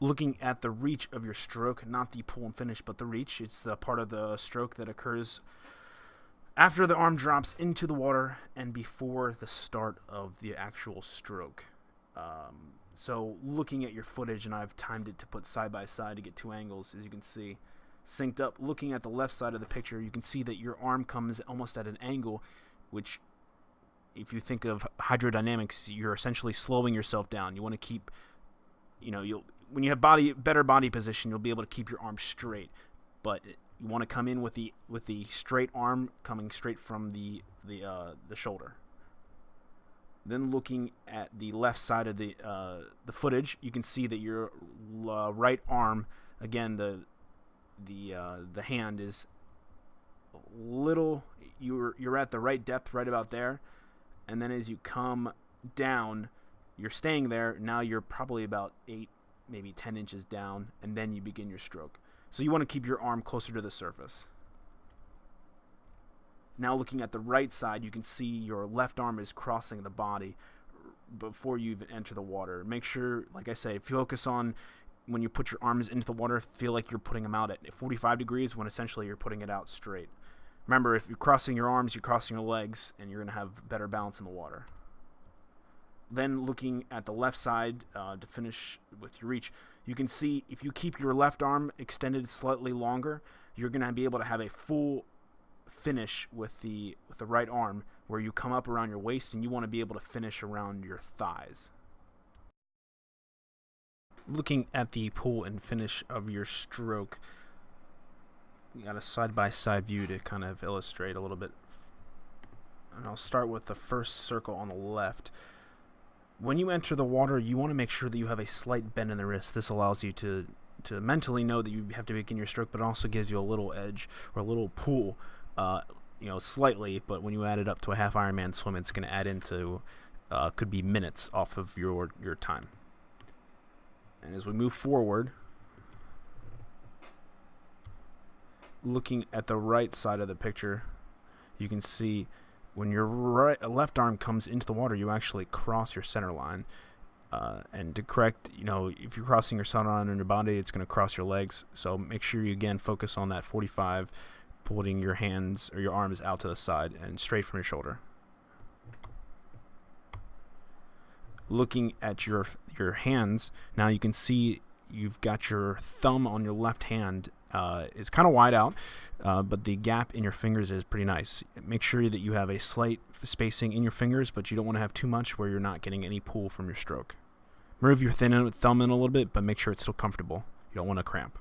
Looking at the reach of your stroke, not the pull and finish, but the reach. It's the part of the stroke that occurs after the arm drops into the water and before the start of the actual stroke. So looking at your footage, and I've timed it to put side by side to get two angles, as you can see, synced up. Looking at the left side of the picture, you can see that your arm comes almost at an angle, which, if you think of hydrodynamics, you're essentially slowing yourself down. You want to keep, when you have better body position, you'll be able to keep your arm straight, but you want to come in with the straight arm coming straight from the shoulder. Then looking at the left side of the footage, you can see that your right arm, again, the hand is a little, you're at the right depth right about there, and then as you come down, you're staying there. Now you're probably about 8, maybe 10 inches down, and then you begin your stroke. So you want to keep your arm closer to the surface. Now looking at the right side, you can see your left arm is crossing the body before you even enter the water. Make sure, like I say, focus on when you put your arms into the water, feel like you're putting them out at 45 degrees when essentially you're putting it out straight. Remember, if you're crossing your arms, you're crossing your legs, and you're going to have better balance in the water. Then looking at the left side to finish with your reach, you can see if you keep your left arm extended slightly longer, you're going to be able to have a full finish with the right arm, where you come up around your waist, and you want to be able to finish around your thighs. Looking at the pull and finish of your stroke, you got a side-by-side view to kind of illustrate a little bit. And I'll start with the first circle on the left. When you enter the water, you want to make sure that you have a slight bend in the wrist. This allows you to mentally know that you have to begin your stroke, but it also gives you a little edge or a little pull, slightly. But when you add it up to a half Ironman swim, it's going to add into could be minutes off of your time. And as we move forward, looking at the right side of the picture, you can see when your left arm comes into the water, you actually cross your center line. And to correct, if you're crossing your center line on your body, it's going to cross your legs. So make sure you, again, focus on that 45, pulling your hands or your arms out to the side and straight from your shoulder. Looking at your hands, now you can see you've got your thumb on your left hand. It's kind of wide out, but the gap in your fingers is pretty nice. Make sure that you have a slight spacing in your fingers, but you don't want to have too much where you're not getting any pull from your stroke. Move your thumb in a little bit, but make sure it's still comfortable. You don't want to cramp.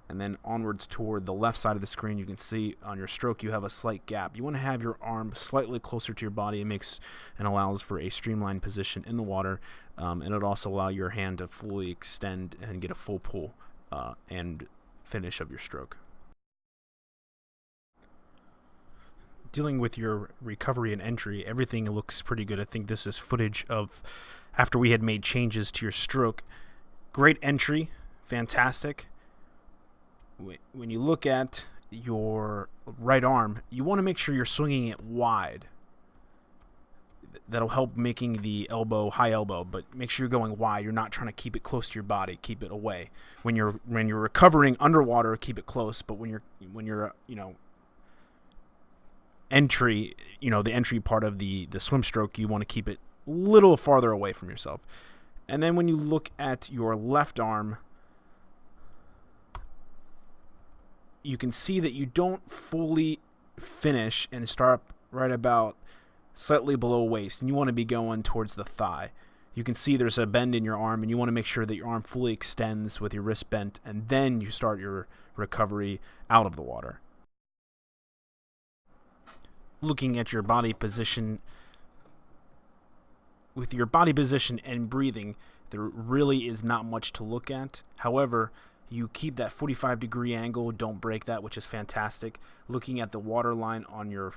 And then onwards toward the left side of the screen, you can see on your stroke you have a slight gap. You want to have your arm slightly closer to your body. It makes and allows for a streamlined position in the water, and it'll also allow your hand to fully extend and get a full pull and finish of your stroke. Dealing with your recovery and entry, everything looks pretty good. I think this is footage of after we had made changes to your stroke. Great entry, fantastic. When you look at your right arm, you want to make sure you're swinging it wide. That'll help making the elbow high elbow, but make sure you're going wide. You're not trying to keep it close to your body. Keep it away. When you're recovering underwater, keep it close. But when you're entry, the entry part of the swim stroke, you want to keep it a little farther away from yourself. And then when you look at your left arm, you can see that you don't fully finish and start right about slightly below waist, and you want to be going towards the thigh. You can see there's a bend in your arm, and you want to make sure that your arm fully extends with your wrist bent, and then you start your recovery out of the water. Looking at your body position, with your body position and breathing, there really is not much to look at. However, you keep that 45-degree angle, don't break that, which is fantastic. Looking at the water line on your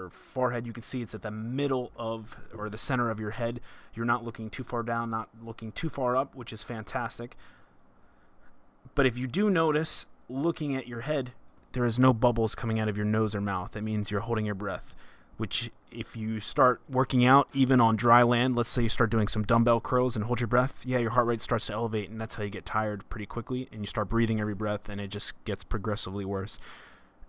forehead, you can see it's at the middle of, or the center of your head. You're not looking too far down, not looking too far up, which is fantastic. But if you do notice, looking at your head, there is no bubbles coming out of your nose or mouth. That means you're holding your breath. which if you start working out even on dry land, let's say you start doing some dumbbell curls and hold your breath, yeah, your heart rate starts to elevate, and that's how you get tired pretty quickly, and you start breathing every breath, and it just gets progressively worse.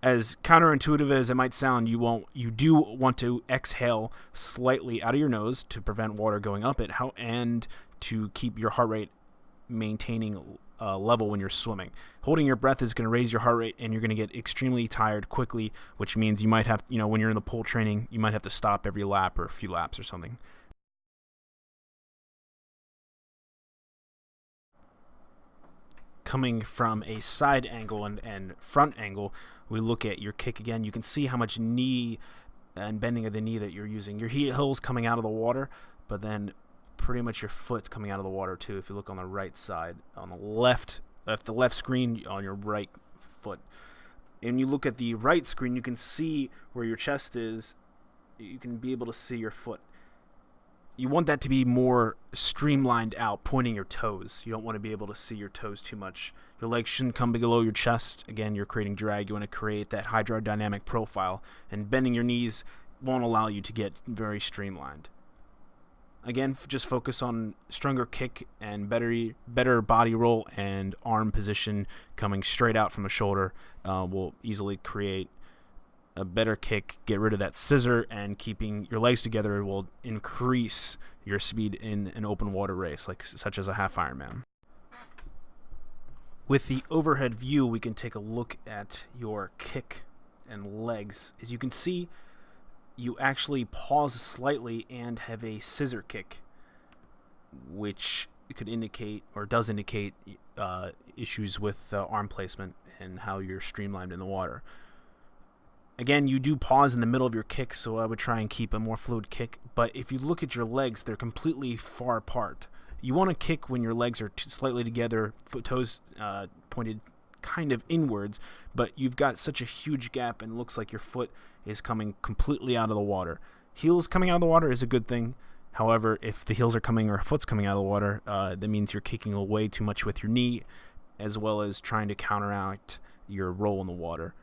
As counterintuitive as it might sound, you do want to exhale slightly out of your nose to prevent water going up it, and to keep your heart rate maintaining level when you're swimming. Holding your breath is going to raise your heart rate, and you're going to get extremely tired quickly, which means you might have, when you're in the pool training, you might have to stop every lap or a few laps or something. Coming from a side angle and front angle, we look at your kick again. You can see how much knee and bending of the knee that you're using. Your heel's coming out of the water, but then pretty much your foot's coming out of the water too. If you look on the right side, on the left screen, on your right foot, and you look at the right screen, you can see where your chest is. You can be able to see your foot. You want that to be more streamlined out, pointing your toes. You don't want to be able to see your toes too much. Your legs shouldn't come below your chest. Again, you're creating drag. You want to create that hydrodynamic profile, and bending your knees won't allow you to get very streamlined. Again, just focus on stronger kick and better body roll and arm position coming straight out from the shoulder will easily create a better kick, get rid of that scissor, and keeping your legs together will increase your speed in an open water race, such as a half Ironman. With the overhead view, we can take a look at your kick and legs. As you can see, you actually pause slightly and have a scissor kick, which could indicate, or does indicate, issues with arm placement and how you're streamlined in the water. Again, you do pause in the middle of your kick, so I would try and keep a more fluid kick. But if you look at your legs, they're completely far apart. You want to kick when your legs are slightly together, toes pointed kind of inwards, but you've got such a huge gap and it looks like your foot is coming completely out of the water. Heels coming out of the water is a good thing. However, if the heels are coming or foot's coming out of the water, that means you're kicking away too much with your knee, as well as trying to counteract your roll in the water.